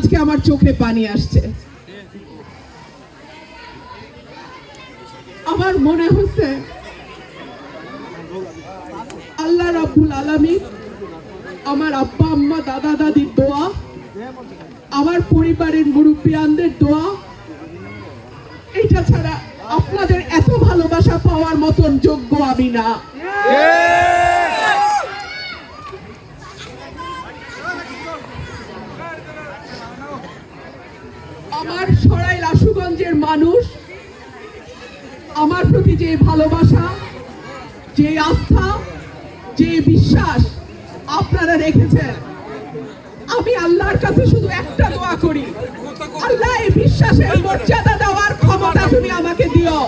আজকে আমার চোখে পানি আসছে। আমার মনে হচ্ছে আল্লাহ রাব্বুল আলামিন, আমার আব্বা আম্মা দাদা দাদির দোয়া, আমার পরিবারের মুরব্বিয়ানদের দোয়া, এটা ছাড়া আপনাদের এত ভালোবাসা পাওয়ার মতন যোগ্য আমি না। আমার সরাইল আশুগঞ্জের মানুষ আমার প্রতি যে ভালোবাসা, যে আস্থা, যে বিশ্বাস আপনারা রেখেছেন, আমি আল্লাহর কাছে শুধু একটা দোয়া করি, আল্লাহ এই বিশ্বাসের মর্যাদা দেওয়ার ক্ষমতা তুমি আমাকে দিও।